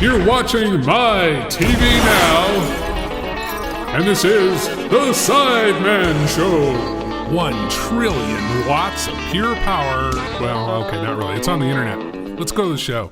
You're watching my TV now, and this is the Sideman Show. 1 trillion watts of pure power. Well, okay, not really. It's on the internet. Let's go to the show.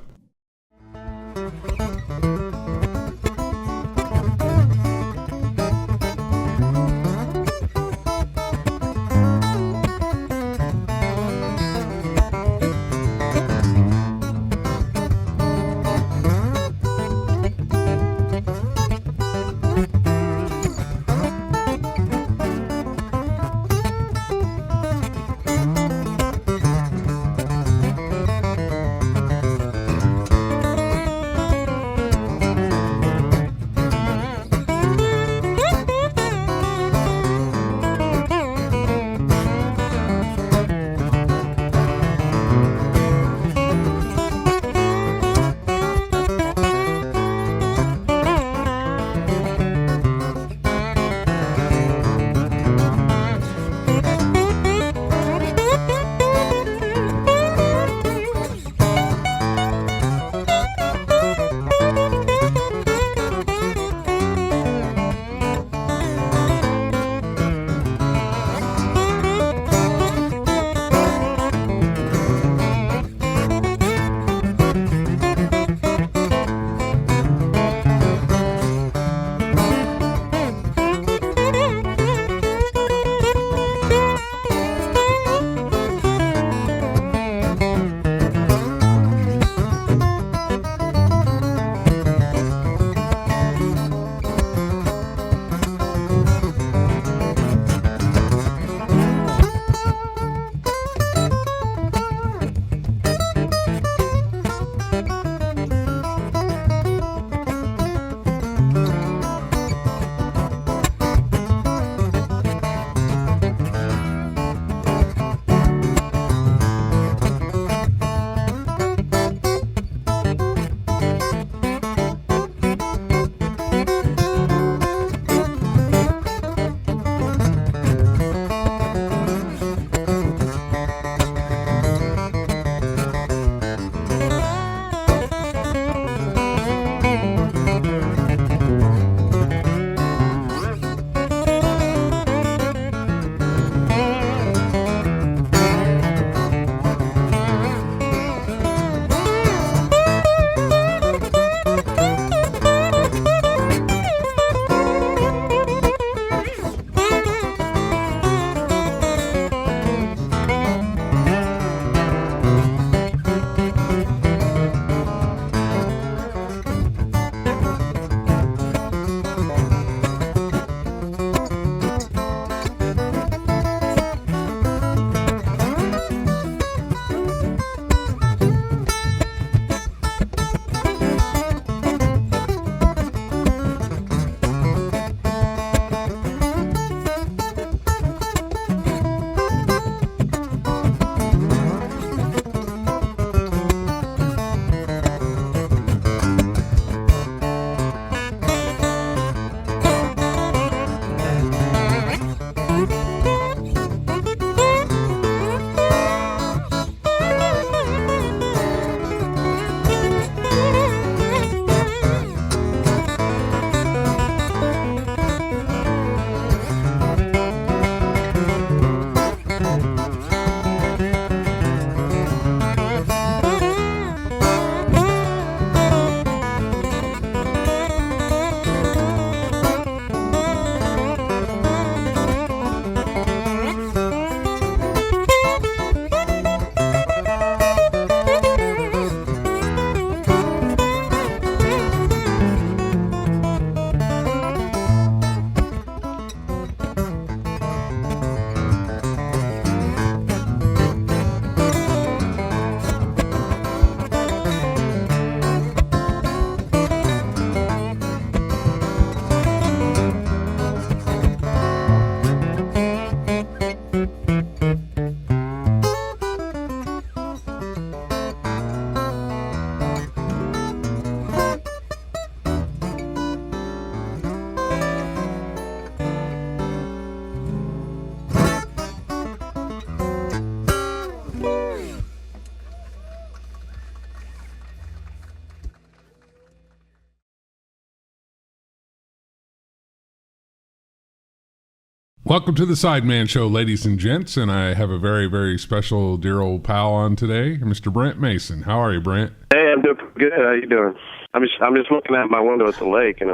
Welcome to the Sideman Show, ladies and gents, and I have a very, very special dear old pal on today, Mr. Brent Mason. How are you, Brent? Hey, I'm doing good. How you doing? I'm just looking out my window at the lake, and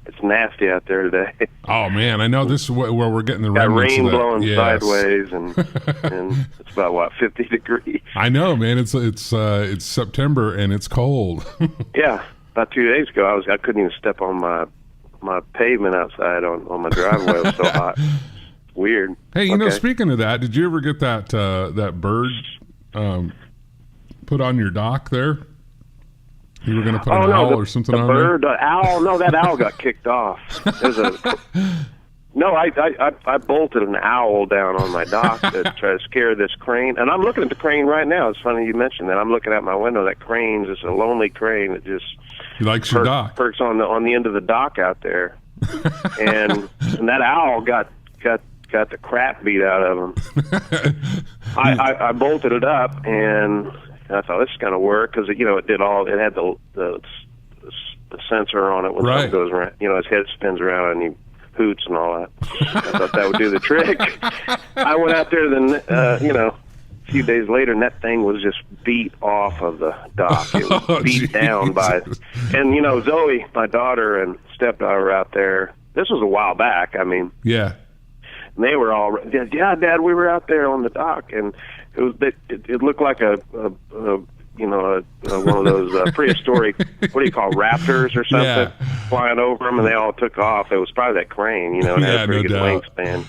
it's nasty out there today. Oh man, I know this is where we're getting the got remnants rain of that. blowing Yes. sideways, and it's about 50 degrees. I know, man. It's September and it's cold. Yeah, about 2 days ago, I couldn't even step on my pavement outside on my driveway. It was so hot. Weird. Hey, you know, speaking of that, did you ever get that bird put on your dock there? You were going to put an owl or something on there? The owl. No, that owl got kicked off. No, I bolted an owl down on my dock to try to scare this crane. And I'm looking at the crane right now. It's funny you mentioned that. I'm looking out my window. That crane's just a lonely crane that just he likes your dock. Perks on the end of the dock out there. and that owl got the crap beat out of him. I bolted it up, and I thought this is going to work because it had the sensor on it when it goes around. His head spins around and he hoots and all that. I thought that would do the trick. I went out there a few days later, and that thing was just beat off of the dock. It was beat down by, and Zoe, my daughter and stepdaughter were out there. This was a while back. I mean, yeah. And they were all, yeah, Dad, we were out there on the dock, and it looked like one of those prehistoric, what do you call, raptors or something, flying over them, and they all took off. It was probably that crane, and had a pretty good wingspan.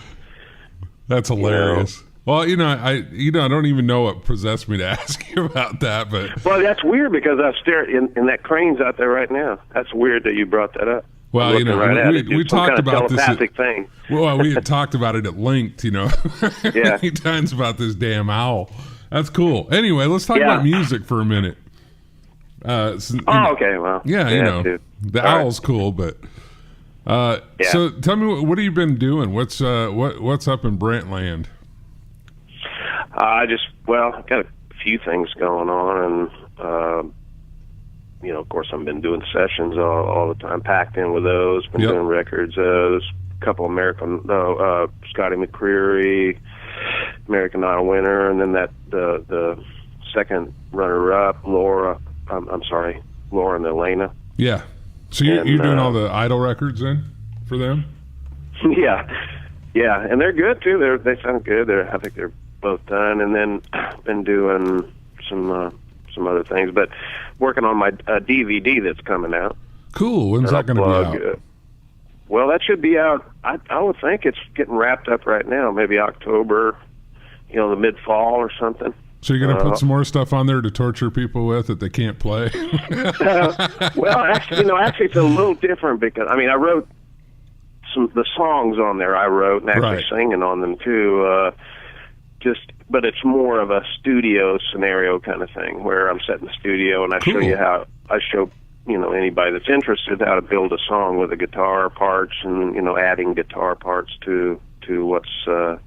That's hilarious. Well, I don't even know what possessed me to ask you about that, but well, that's weird because I stare and that crane's out there right now. That's weird that you brought that up. Well, we talked about this. Thing. Well, we had talked about it at length, many times about this damn owl. That's cool. Anyway, let's talk about music for a minute. Okay. Well, the owl's cool, but so tell me, what have you been doing? What's up in Brentland? I got a few things going on, and of course, I've been doing sessions all the time, packed in with those. Been doing records. There's a couple Scotty McCreery, American Idol winner, and then the second runner-up, Laura and Elena. Yeah. So you're doing all the Idol records then for them? Yeah, and they're good too. They sound good. I think they're both done, and then been doing some other things, but working on my DVD that's coming out. Cool. When's that going to be out? Well, that should be out. I would think it's getting wrapped up right now. Maybe October, the mid-fall or something. So you're going to put some more stuff on there to torture people with that they can't play? Well, actually, it's a little different because I wrote the songs on there. I wrote and actually singing on them too. But it's more of a studio scenario kind of thing where I'm set in the studio and I show you how I show anybody that's interested how to build a song with the guitar parts and adding guitar parts to what's to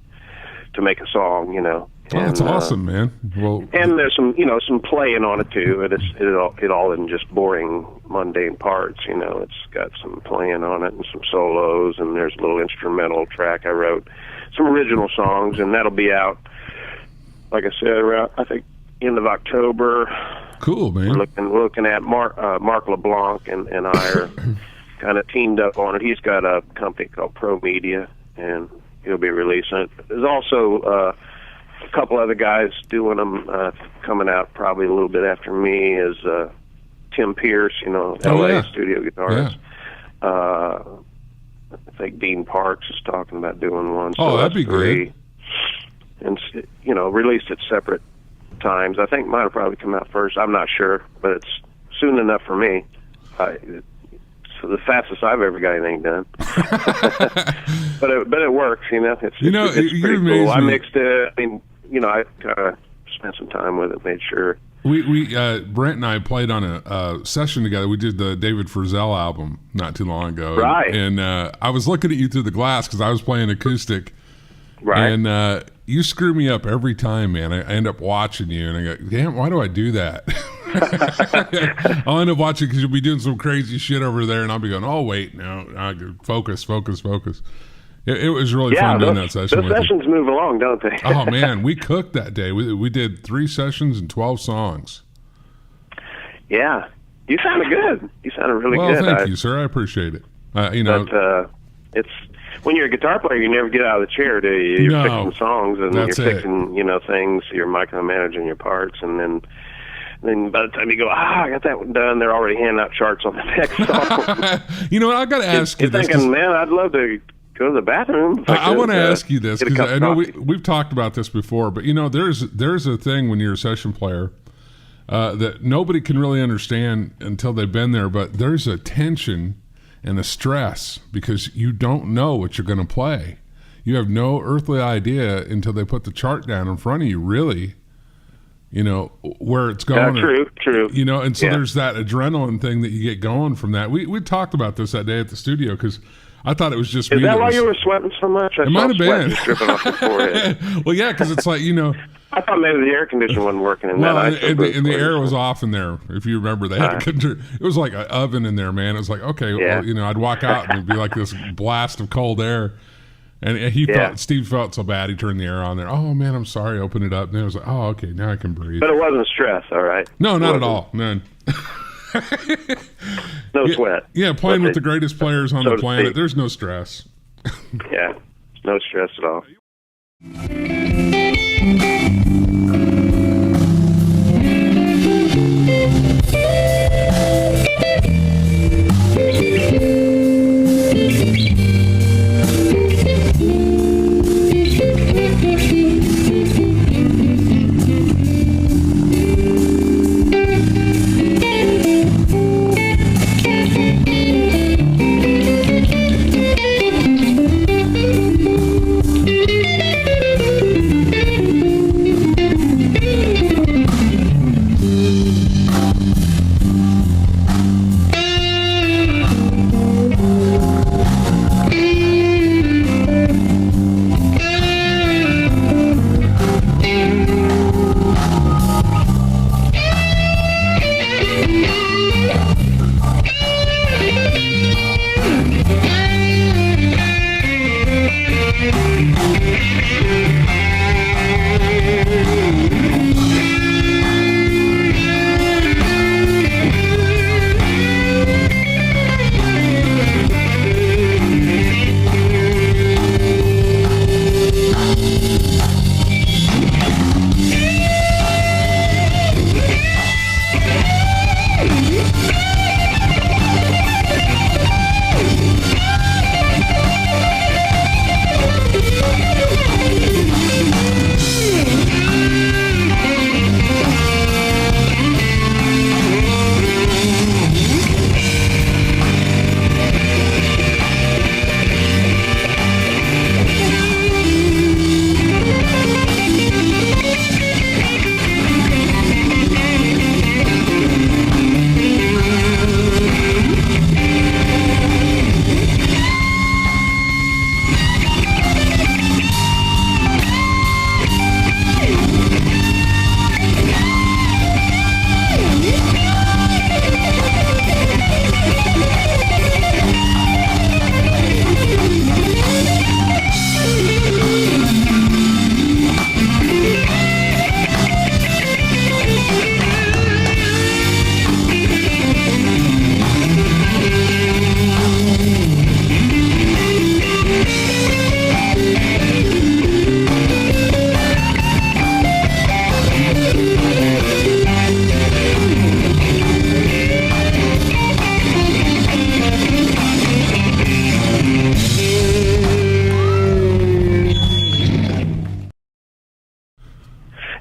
make a song. Oh, that's awesome, man. Well, and there's some playing on it too. It all isn't just boring, mundane parts. It's got some playing on it and some solos, and there's a little instrumental track I wrote, some original songs, and that'll be out. Like I said, around I think end of October. Cool, man. We're looking at Mark LeBlanc and I are kind of teamed up on it. He's got a company called Pro Media, and he'll be releasing it. There's also a couple other guys doing them coming out probably a little bit after me. Is Tim Pierce, LA studio guitarist. Yeah. I think Dean Parks is talking about doing one. So that'd be great. And released at separate times. I think mine will probably come out first. I'm not sure, but it's soon enough for me. So the fastest I've ever got anything done. but it works. It's pretty cool. I mixed it. I kind of spent some time with it, made sure. We Brent and I played on a session together. We did the David Frizzell album not too long ago. Right. And I was looking at you through the glass because I was playing acoustic. Right. And you screw me up every time, man. I end up watching you, and I go, damn, why do I do that? I'll end up watching because you'll be doing some crazy shit over there, and I'll be going, oh, wait, no, focus. It was really fun doing that session. Those sessions move along, don't they? Oh man, we cooked that day. We did 3 sessions and 12 songs. Yeah, you sounded good. You sounded really good. Well, thank you, sir. I appreciate it. But, it's when you're a guitar player, you never get out of the chair, do you? You're fixing songs and you're fixing things. You're micromanaging your parts, and then by the time you go, I got that one done, they're already handing out charts on the next song. You know what? I got to ask you this. You're thinking, man, I'd love to go to the bathroom. I want to ask you this because I know we've talked about this before, but there's a thing when you're a session player that nobody can really understand until they've been there, but there's a tension and a stress because you don't know what you're going to play. You have no earthly idea until they put the chart down in front of you, really, where it's going. True. And so there's that adrenaline thing that you get going from that. We talked about this that day at the studio because I thought it was just me. Is that why you were sweating so much? It might have been. Dripping off your forehead. Well, yeah, because it's like, I thought maybe the air conditioner wasn't working in well, that. And the air was off in there. If you remember, they had it was like an oven in there, man. It was like, okay, well, I'd walk out and it'd be like this blast of cold air. And Steve felt so bad. He turned the air on there. Oh man, I'm sorry. Open it up. And I was like, oh, okay, now I can breathe. But it wasn't stress, all right? No, not at all. None. No sweat. Yeah, playing with the greatest players on the planet. There's no stress. Yeah, no stress at all.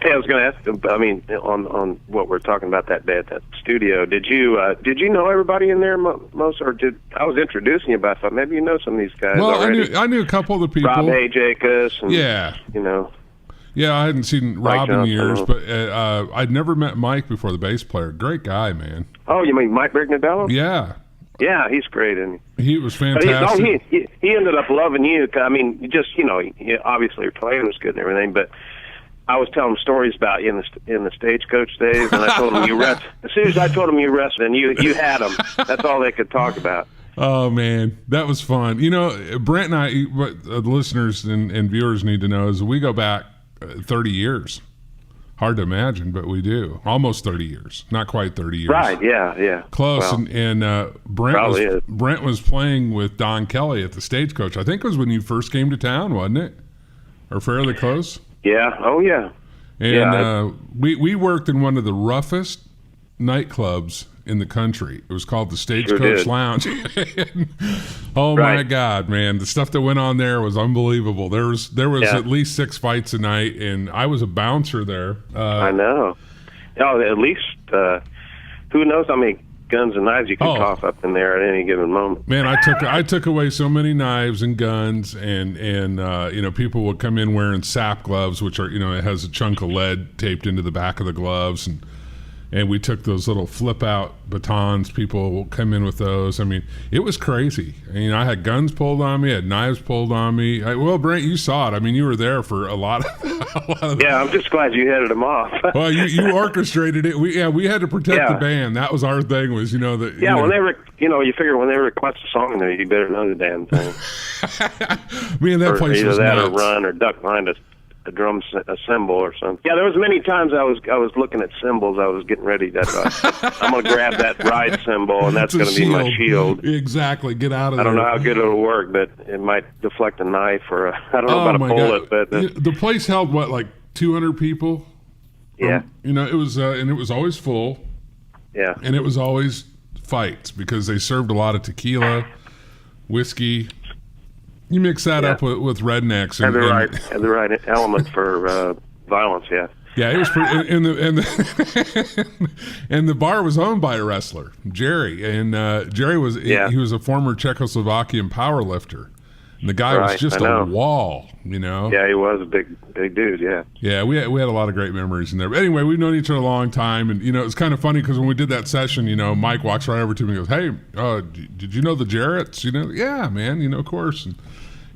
I was going to ask. I mean, on what we're talking about that day at that studio, did you know everybody in there most, or did I was introducing you, but I thought maybe you know some of these guys. Well, already. I knew a couple of the people. Rob Hajakus, and, yeah, Yeah, I hadn't seen Rob in years, but I'd never met Mike before, the bass player. Great guy, man. Oh, you mean Mike Brignadello? Yeah. Yeah, he's great, isn't he? He was fantastic. He ended up loving you. I mean, just obviously your playing was good and everything, but I was telling him stories about you in the Stagecoach days, and I told him you rest. As soon as I told him you rested, and you had them. That's all they could talk about. Oh man, that was fun. You know, Brent and I, what the listeners and viewers need to know is we go back 30 years. Hard to imagine, but we do. Almost 30 years. Not quite 30 years. Right, yeah. Close. Well, and Brent was playing with Don Kelly at the Stagecoach. I think it was when you first came to town, wasn't it? Or fairly close? Yeah. Oh, yeah. And we worked in one of the roughest nightclubs in the country. It was called the Stagecoach Lounge. Oh my God, man. The stuff that went on there was unbelievable. There was at least 6 fights a night, and I was a bouncer there. I know. Oh, at least who knows how many guns and knives you can cough up in there at any given moment. Man, I took away so many knives and guns, and you know, people would come in wearing sap gloves, which are, you know, it has a chunk of lead taped into the back of the gloves, and we took those little flip-out batons. People will come in with those. I mean, it was crazy. I mean, I had guns pulled on me, I had knives pulled on me. Well, Brent, you saw it. I mean, you were there for a lot of Yeah, I'm just glad you headed them off. Well, you orchestrated it. We had to protect the band. That was our thing. Was, you know, that. Yeah, when they were, you know, you figure when they request a song there, you better know the damn thing. Man, that place either was that nuts. or run or duck behind a cymbal or something. Yeah, there was many times I was looking at cymbals. I was getting ready that I'm going to grab that ride cymbal, and that's going to be my shield. Exactly. Get out of there. I don't know how good it'll work, but it might deflect a knife or I don't know about a bullet. God. But the place held what, like 200 people? Yeah. You know, it was and it was always full. Yeah. And it was always fights because they served a lot of tequila, whiskey. You mix that up with rednecks and the right element for violence. Yeah. Yeah, it was pretty, and the bar was owned by a wrestler, Jerry, and Jerry was he was a former Czechoslovakian power lifter. And the guy was just a wall, you know. Yeah, he was a big dude. Yeah. Yeah, we had a lot of great memories in there. But anyway, we've known each other a long time, and you know, it's kind of funny because when we did that session, you know, Mike walks right over to me and goes, "Hey, did you know the Jarretts?" You know, yeah, man, you know, of course.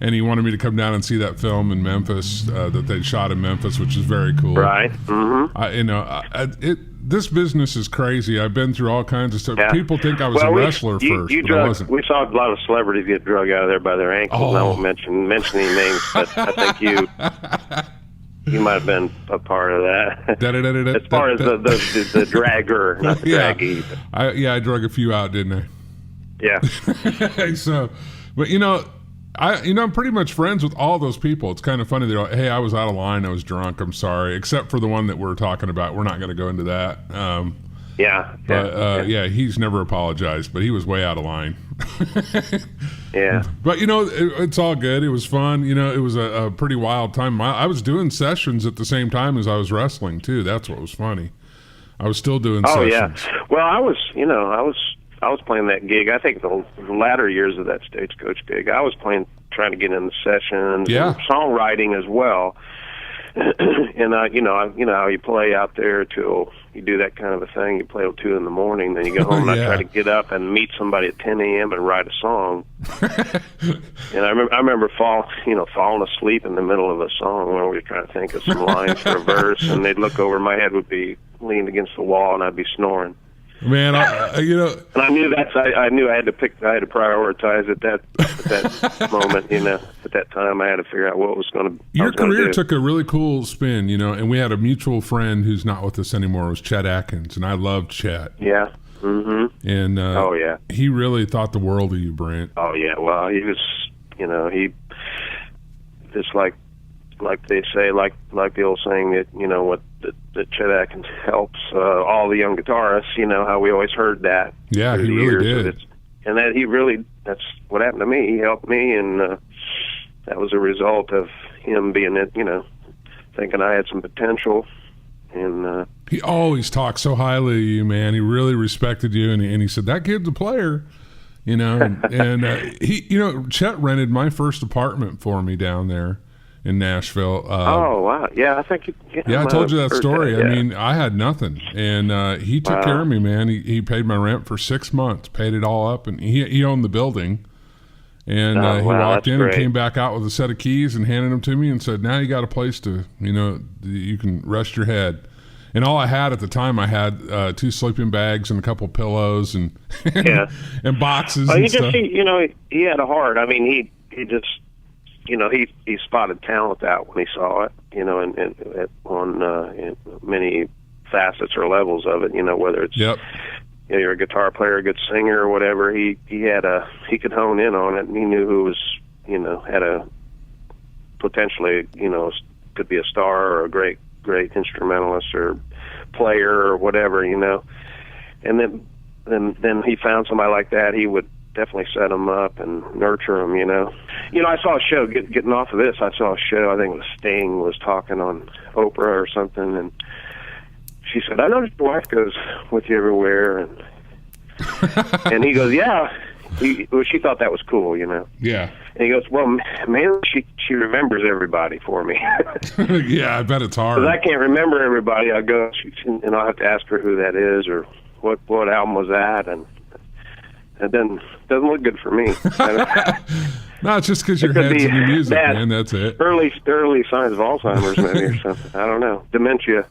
And he wanted me to come down and see that film in Memphis that they shot in Memphis, which is very cool. Right. Mm-hmm. This business is crazy. I've been through all kinds of stuff. Yeah. People think I was a wrestler first, but I wasn't. We saw a lot of celebrities get drug out of there by their ankles. I won't mention any names, but I think you might have been a part of that. As far as the dragger, not the draggy. I drug a few out, didn't I? Yeah. So, but you know, I'm pretty much friends with all those people. It's kind of funny. They're like, "Hey, I was out of line. I was drunk. I'm sorry." Except for the one that we're talking about. We're not going to go into that. He's never apologized, but he was way out of line. Yeah. But, you know, it's all good. It was fun. You know, it was a pretty wild time. I was doing sessions at the same time as I was wrestling, too. That's what was funny. I was still doing sessions. Oh, yeah. Well, I was playing that gig. I think the latter years of that Stagecoach gig, I was trying to get in the sessions, and songwriting as well. And you know how you play out there till you do that kind of a thing. You play till 2 a.m, then you go home and I try to get up and meet somebody at 10 a.m. and write a song. And I remember falling asleep in the middle of a song where we were trying to think of some lines for a verse, and they'd look over, my head would be leaned against the wall, and I'd be snoring. Man, you know, and I knew I had to prioritize at that moment. You know, at that time, I had to figure out what was going to. Your career took a really cool spin, you know, and we had a mutual friend who's not with us anymore. It was Chet Atkins, and I loved Chet. Yeah. Mm-hmm. And he really thought the world of you, Brent. Oh yeah, well, he was, you know, he just like they say, like the old saying that, you know, what that Chet Atkins helps all the young guitarists. You know how we always heard that. Yeah, he really did. And that's what happened to me. He helped me, and that was a result of him being, you know, thinking I had some potential. And he always talked so highly of you, man. He really respected you, and he said, that kid's a player. You know, and he, you know, Chet rented my first apartment for me down there in Nashville. Oh wow! Yeah, I think. I told you that story. I mean, I had nothing, and he took care of me, man. He paid my rent for 6 months, paid it all up, and he owned the building. And he walked in and came back out with a set of keys and handed them to me and said, "Now you got a place to, you know, you can rest your head." And all I had at the time, I had 2 sleeping bags and a couple pillows and and boxes. Well, and stuff. He had a heart. I mean, he just, he spotted talent out when he saw it, in many facets or levels of it, whether it's you're a guitar player, a good singer, or whatever. He could hone in on it, and he knew who was, had a potentially, could be a star or a great instrumentalist or player or whatever, and then he found somebody like that. He would definitely set him up and nurture him. I saw a show getting off of this. I saw a show. I think it was Sting was talking on Oprah or something, and she said, "I noticed your wife goes with you everywhere," and he goes, "Yeah." She thought that was cool, Yeah. And he goes, "Well, man, she remembers everybody for me." Yeah, I bet it's hard. Because I can't remember everybody. I go, and I'll have to ask her who that is or what album was that, and it doesn't look good for me. No, it's just because your head's in your music, man. That's it. Early signs of Alzheimer's, maybe, or something. I don't know. Dementia.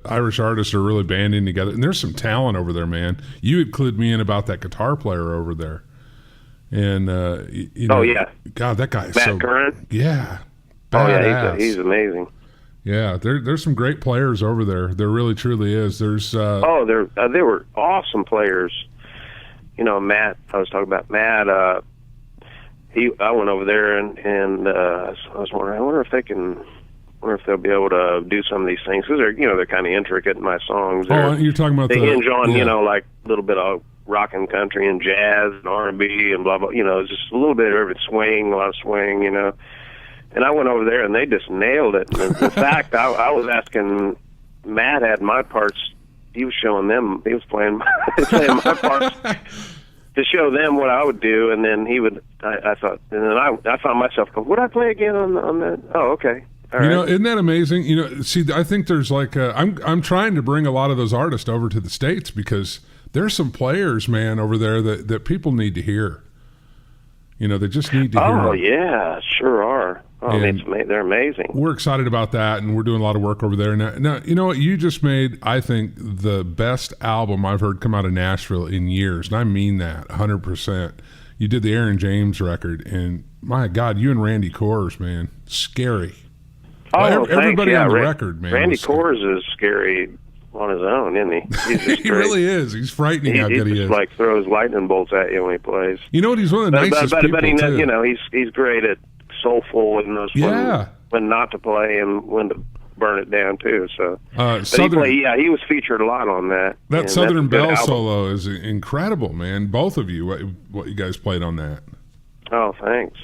Irish artists are really banding together, and there's some talent over there, man. You had clued me in about that guitar player over there, and oh yeah, God, that guy is Matt Curran. Yeah, badass. Oh yeah, he's amazing. Yeah, there's some great players over there. There really truly is. There's they were awesome players. Matt. I was talking about Matt. I went over there and I was wondering. I wonder if they'll be able to do some of these things, because they're kind of intricate in my songs. You're talking about they hinge on like a little bit of rock and country and jazz and R&B and blah blah. Just a little bit of everything, swing, a lot of swing. And I went over there and they just nailed it. And in fact, I was asking Matt had my parts. He was showing them. He was playing my parts to show them what I would do, and then he would. I thought, and then I found myself going, "Would I play again on that?" Oh, okay. All right. Isn't that amazing? See, I think there's like I'm trying to bring a lot of those artists over to the States, because there's some players, man, over there that people need to hear. They just need to hear. Oh yeah, sure are. Oh, they're amazing. We're excited about that, and we're doing a lot of work over there. Now, you know what? You just made, I think, the best album I've heard come out of Nashville in years, and I mean that 100%. You did the Aaron James record, and my God, you and Randy Kohrs, man, scary. Oh, everybody on the record, man. Randy Kohrs is scary on his own, isn't he? He's just he really is. He's frightening how good he is. He just like throws lightning bolts at you when he plays. He's one of the nicest people, too. He's great at soulful and knows when not to play and when to burn it down too. So, he was featured a lot on that. That Southern Belle solo is incredible, man. Both of you, what you guys played on that. Oh, thanks.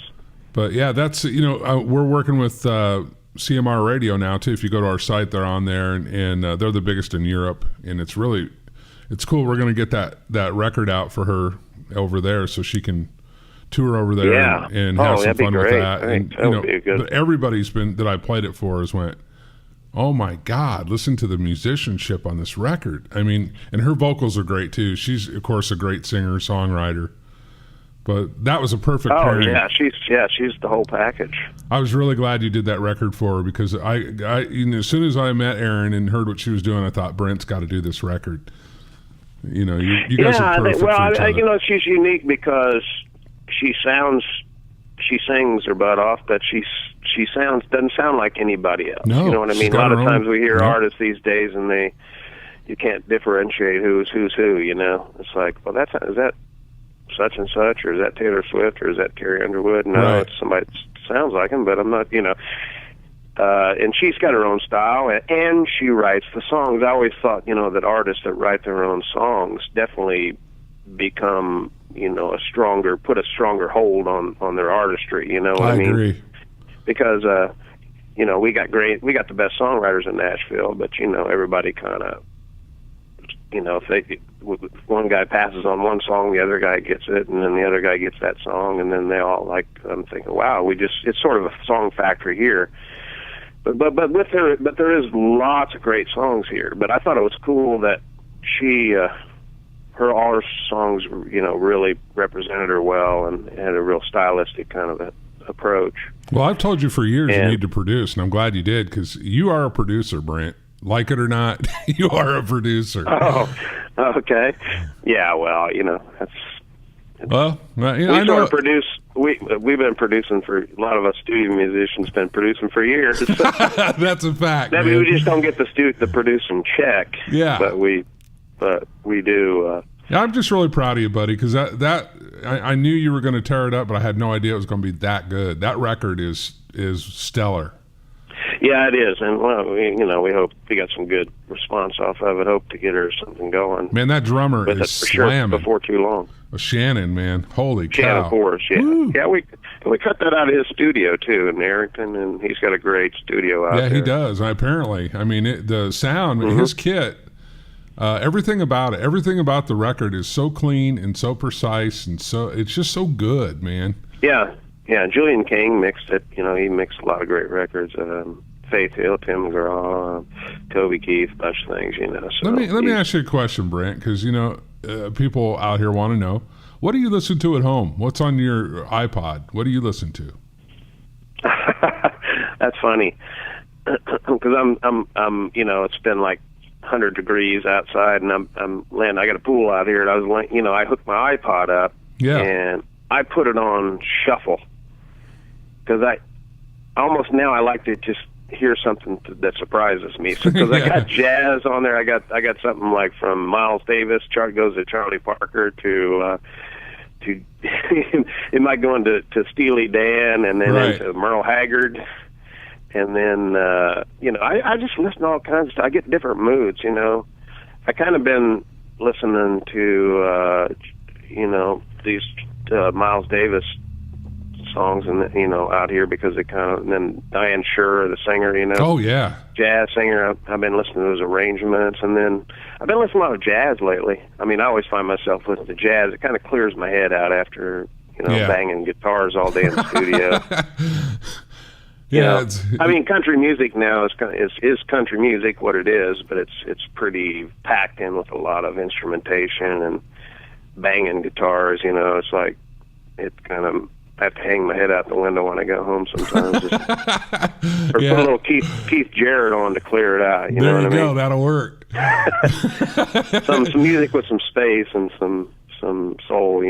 But yeah, that's we're working with CMR Radio now too. If you go to our site, they're on there, and they're the biggest in Europe, and it's cool. We're going to get that record out for her over there, so she can tour over there and have some fun with that. And be good. But everybody's that I played it for has went, oh my God, listen to the musicianship on this record. I mean, and her vocals are great too. She's of course a great singer, songwriter. But that was a perfect pairing. She's the whole package. I was really glad you did that record for her, because I as soon as I met Erin and heard what she was doing, I thought Brent's got to do this record. You guys are perfect for each other. She's unique because she sings her butt off, but she doesn't sound like anybody else. No, you know what I mean? A lot of times we hear artists these days, and you can't differentiate who's who. It's like, well, is that such and such, or is that Taylor Swift, or is that Carrie Underwood? No, It's somebody that sounds like him, but I'm not, and she's got her own style, and she writes the songs. I always thought, that artists that write their own songs definitely become, put a stronger hold on their artistry, I mean? Agree. Because, we got the best songwriters in Nashville, but, everybody kind of, if one guy passes on one song, the other guy gets it, and then the other guy gets that song, and then they all I'm thinking, wow, it's sort of a song factory here. but there is lots of great songs here. But I thought it was cool that all her songs, really represented her well and had a real stylistic kind of approach. Well, I've told you for years you need to produce, and I'm glad you did, because you are a producer, Brent. Like it or not, you are a producer. Oh, okay. Yeah, well, that's... Well, I know. We've been producing for, a lot of us studio musicians been producing for years. That's a fact. I mean, we just don't get the producing check. Yeah. But we do. I'm just really proud of you, buddy, because I knew you were going to tear it up, but I had no idea it was going to be that good. That record is stellar. Yeah, it is, and we hope we got some good response off of it. Hope to get her something going. Man, that drummer is slamming sure before too long. Shannon, man, holy cow! Shannon Forrest, yeah, Woo. Yeah. We cut that out of his studio too in Arrington, and he's got a great studio out there. Yeah, he does. Apparently, I mean, the sound, his kit, everything about it, everything about the record is so clean and so precise, and so it's just so good, man. Yeah. Yeah, Julian King mixed it. He mixed a lot of great records. Faith Hill, Tim McGraw, Toby Keith, a bunch of things. So let me ask you a question, Brent, because people out here want to know, what do you listen to at home? What's on your iPod? What do you listen to? That's funny, because I'm it's been like 100 degrees outside, and I'm laying. I got a pool out here, and I was I hooked my iPod up, and I put it on shuffle. Because I like to just hear something that surprises me. Because I got jazz on there. I got something like from Miles Davis. Goes to Charlie Parker to it might go into Steely Dan, and then into Merle Haggard, and then I just listen to all kinds of stuff. I get different moods. I kind of been listening to these Miles Davis songs and out here because it kind of, and then Diane Shure, the singer, oh yeah, jazz singer. I've been listening to those arrangements, and then I've been listening to a lot of jazz lately. I mean, I always find myself listening to jazz. It kind of clears my head out after banging guitars all day in the studio. I mean, country music now is country music what it is, but it's pretty packed in with a lot of instrumentation and banging guitars. It's like I have to hang my head out the window when I go home sometimes. Or put a little Keith Jarrett on to clear it out. You know what I mean? That'll work. some music with some space and some soul,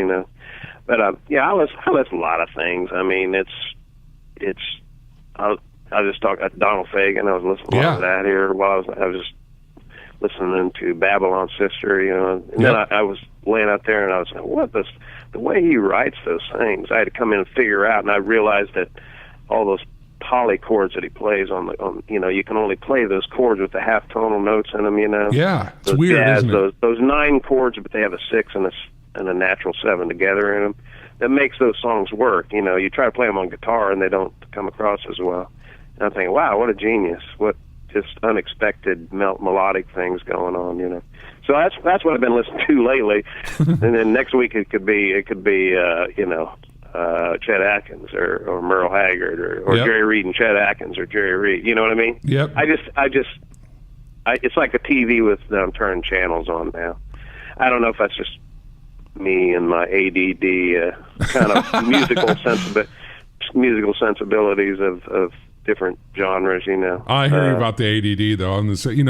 But I listen to a lot of things. I mean, I just talked about Donald Fagen. I was listening to a lot of that here while I was just listening to Babylon Sister, and then I was laying out there and I was like, the way he writes those things, I had to come in and figure out, and I realized that all those poly chords that he plays on you can only play those chords with the half tonal notes in them, Yeah, it's those weird, jazz, isn't it? Those 9 chords, but they have a 6 and a natural 7 together in them. That makes those songs work. You try to play them on guitar and they don't come across as well. And I'm thinking, wow, what a genius! What just unexpected melodic things going on, So that's what I've been listening to lately. And then next week it could be Chet Atkins or Merle Haggard or Jerry Reed and Chet Atkins or Jerry Reed. You know what I mean? Yep. It's like a TV with I'm turning channels on now. I don't know if that's just me and my ADD kind of musical sensibilities of different genres, I hear you about the ADD though. On this, man,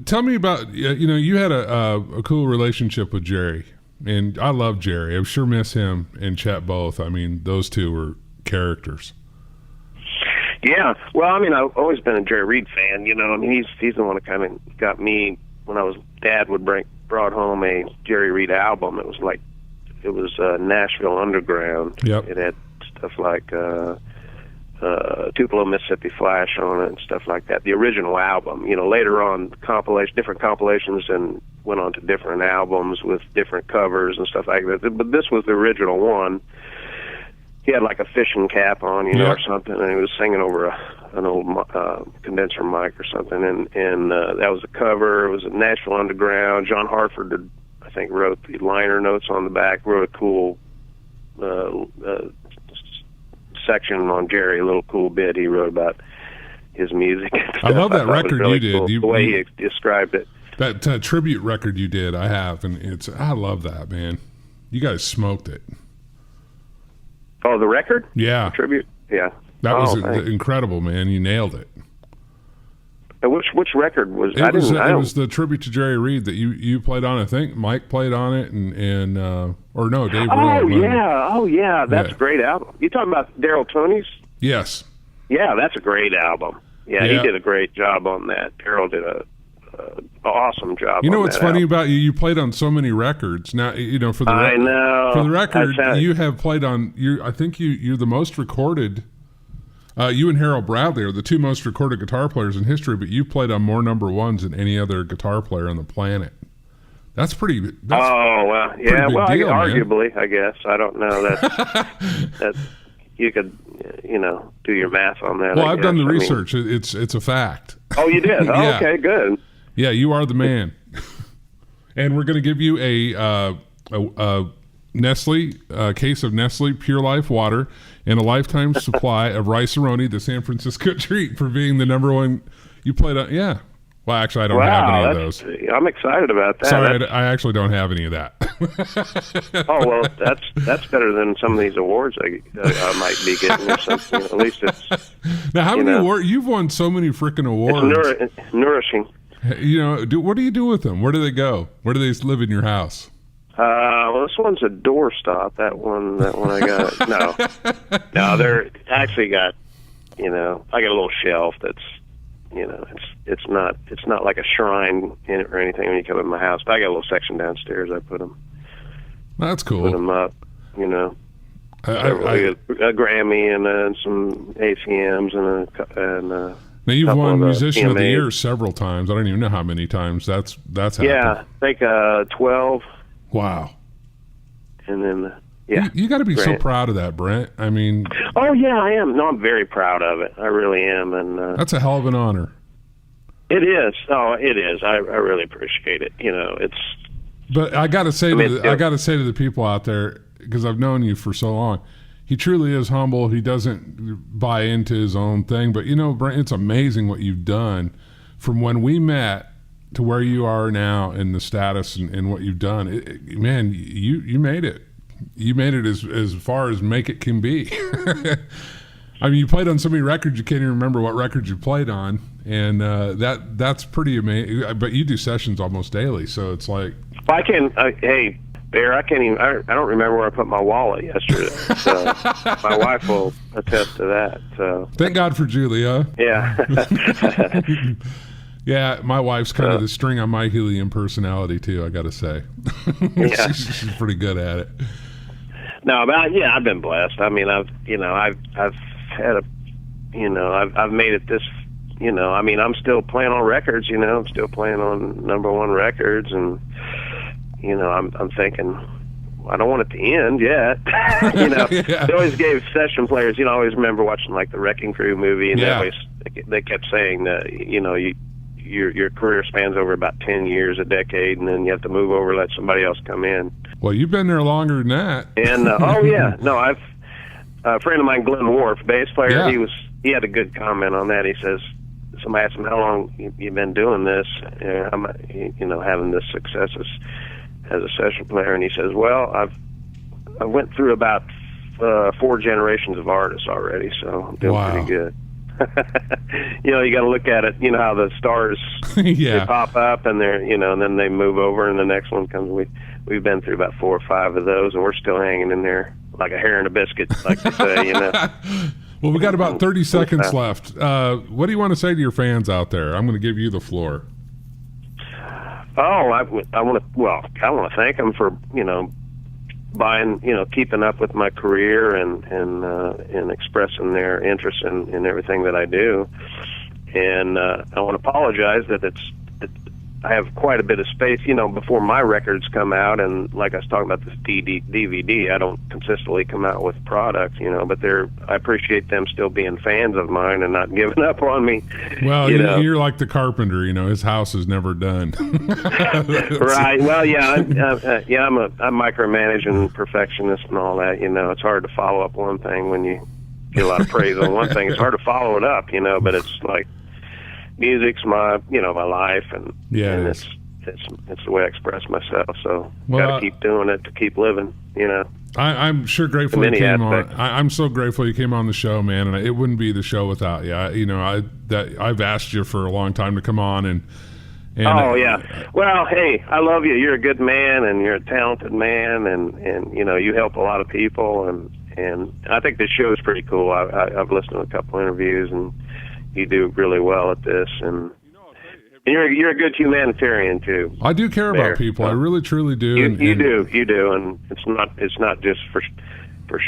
tell me about you had a cool relationship with Jerry, and I love Jerry. I sure miss him and Chet both. I mean, those two were characters. Yeah, well, I mean, I've always been a Jerry Reed fan. I mean, he's the one that kind of got me when Dad brought home a Jerry Reed album. It was Nashville Underground. Yep. It had stuff like Tupelo, Mississippi Flash on it and stuff like that. The original album, later on different compilations and went on to different albums with different covers and stuff like that. But this was the original one. He had like a fishing cap on, or something, and he was singing over an old condenser mic or something. And that was the cover. It was a Nashville Underground. John Hartford, I think, wrote the liner notes on the back, wrote a cool section on Jerry, a little cool bit he wrote about his music. I love that record really you did. Cool, the way he described it. That tribute record you did, I have, and I love that, man. You guys smoked it. Oh, the record? Yeah. The tribute? Yeah. That was incredible, man. You nailed it. And which record was it? It was the tribute to Jerry Reed that you played on. I think Mike played on it, and or no, Dave. Oh yeah, that's a great album. You talking about Daryl Tony's? Yes. Yeah, that's a great album. Yeah, he did a great job on that. Daryl did a awesome job. You know what's funny about you? You played on so many records. Now for the record, you have played on. I think you're the most recorded. You and Harold Bradley are the two most recorded guitar players in history, but you played on more number ones than any other guitar player on the planet. That's pretty. Well, yeah. Well, deal, arguably, I guess I don't know that you could, do your math on that. Well, I've done the research. It's a fact. Oh, you did? Oh, yeah. Okay, good. Yeah, you are the man. And we're going to give you a Nestle case of Nestle Pure Life water and a lifetime supply of Rice-A-Roni, the San Francisco treat, for being the number one. You played on, yeah. Well, actually, I don't have any of those. I'm excited about that. Sorry, I actually don't have any of that. Oh well, that's better than some of these awards I might be getting or something. At least it's. Now, how many awards? You've won so many freaking awards. It's nourishing. What do you do with them? Where do they go? Where do they live in your house? Well, this one's a doorstop. That one I got. No, they're actually got. I got a little shelf that's. It's not like a shrine in it or anything when you come in my house. But I got a little section downstairs. I put them. That's cool. Put them up. A Grammy and some ACMs and. Now you've won Musician of the Year several times. I don't even know how many times that's happened. Yeah, I think 12. Wow. And then. Yeah, you got to be so proud of that, Brent. I mean, oh yeah, I am. No, I'm very proud of it. I really am, and that's a hell of an honor. It is. Oh, it is. I really appreciate it. It's. But I got to say, I got to say to the people out there, because I've known you for so long, he truly is humble. He doesn't buy into his own thing. But Brent, it's amazing what you've done from when we met to where you are now in the status and what you've done. Man, you made it. You made it as far as make it can be. I mean, you played on so many records you can't even remember what records you played on, and that's pretty amazing. But you do sessions almost daily, so it's like I can. Hey, Bear, I can't even. I don't remember where I put my wallet yesterday. So my wife will attest to that. So thank God for Julia. Yeah. Yeah, my wife's kind of the string on my helium personality too. I got to say, yeah. she's pretty good at it. No, but I've been blessed. I mean, I've had I've made it this. I mean, I'm still playing on records. I'm still playing on number one records, and I'm thinking. I don't want it to end yet. Yeah. They always gave session players. I always remember watching like the Wrecking Crew movie, and they kept saying that your career spans over about 10 years, a decade, and then you have to move over, let somebody else come in. Well, you've been there longer than that. And I've a friend of mine, Glenn Worf, bass player. Yeah. He had a good comment on that. He says, somebody asked him how long you've been doing this, having this success as a session player, and he says, well, I went through about 4 generations of artists already, so I'm doing pretty good. You got to look at it. How the stars they pop up and they're and then they move over and the next one comes. We've been through about 4 or 5 of those, and we're still hanging in there like a hair in a biscuit, like they say. Well, we got about 30 seconds left. What do you want to say to your fans out there? I'm going to give you the floor. Oh, I want to thank them for buying, keeping up with my career and expressing their interest in everything that I do. And I want to apologize that I have quite a bit of space, before my records come out. And like I was talking about this DVD, I don't consistently come out with products, but I appreciate them still being fans of mine and not giving up on me. Well, you're like the carpenter, his house is never done. Right. Well, I'm micromanaging perfectionist and all that. It's hard to follow up one thing when you get a lot of praise on one thing. It's hard to follow it up, but it's like music's my my life, and it's the way I express myself. So got to keep doing it to keep living. I'm sure grateful you came on. I'm so grateful you came on the show, man. And it wouldn't be the show without you. I've asked you for a long time to come on, and oh yeah. Well, hey, I love you. You're a good man, and you're a talented man, and you help a lot of people, and I think this show is pretty cool. I've listened to a couple interviews, and you do really well at this, and you're a good humanitarian too. I do care about people. I really truly do. You do, and it's not just for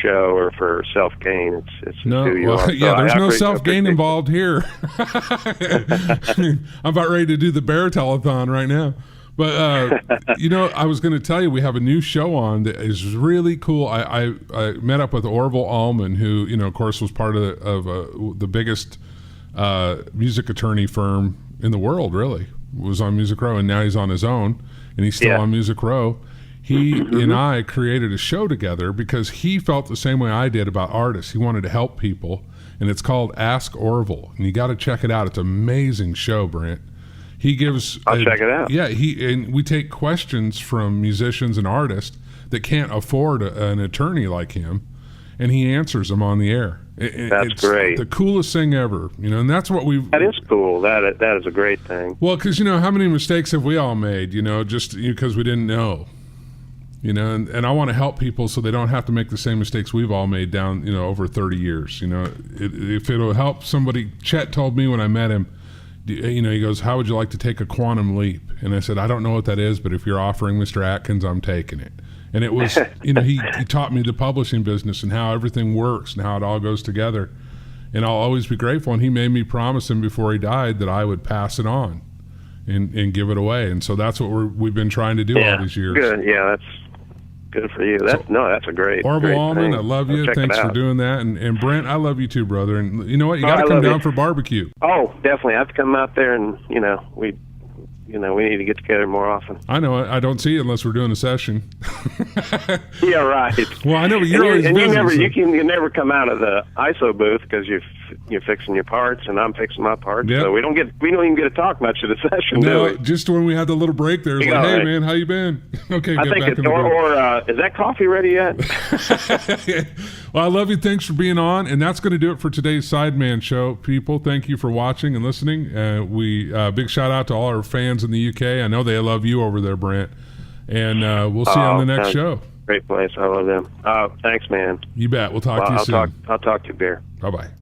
show or for self gain. It's who you are. Yeah, there's no self gain involved here. I'm about ready to do the bear telethon right now. But I was going to tell you we have a new show on that is really cool. I met up with Orville Allman, who of course was part of the biggest music attorney firm in the world. Really was on Music Row, and now he's on his own, and he's still on Music Row. He and I created a show together because he felt the same way I did about artists. He wanted to help people, and it's called Ask Orville, and you got to check it out. It's an amazing show, Brent. He gives. I'll check it out. Yeah, and we take questions from musicians and artists that can't afford an attorney like him, and he answers them on the air. That's great. The coolest thing ever, and that's what we've. That is cool. That is a great thing. Well, because how many mistakes have we all made? Just because we didn't know. And I want to help people so they don't have to make the same mistakes we've all made down, over 30 years. If it'll help somebody. Chet told me when I met him, he goes, "How would you like to take a quantum leap?" And I said, "I don't know what that is, but if you're offering Mr. Atkins, I'm taking it." And it was, he taught me the publishing business and how everything works and how it all goes together. And I'll always be grateful. And he made me promise him before he died that I would pass it on and give it away. And so that's what we've been trying to do all these years. Good. Yeah, that's good for you. That's a great Orville Allman, thing. I love you. Thanks for doing that. And Brent, I love you too, brother. And you know what? You got to come down for barbecue. Oh, definitely. I have to come out there, and we need to get together more often. I know. I don't see it unless we're doing a session. Yeah, right. Well, I know, but you're always busy. You never come out of the ISO booth because you're fixing your parts and I'm fixing my parts. Yep. So we don't even get to talk much of the session. No, do we? Just when we had the little break there, it's like, hey man, how you been? Okay, I get think back in the booth. Is that coffee ready yet? Well, I love you. Thanks for being on, and that's going to do it for today's Sideman Show. People, thank you for watching and listening. Big shout out to all our fans in the UK. I know they love you over there, Brent. And we'll see you on the next show. Great place. I love them. Thanks, man. You bet. We'll talk to you soon. I'll talk to you, Bear. Bye-bye.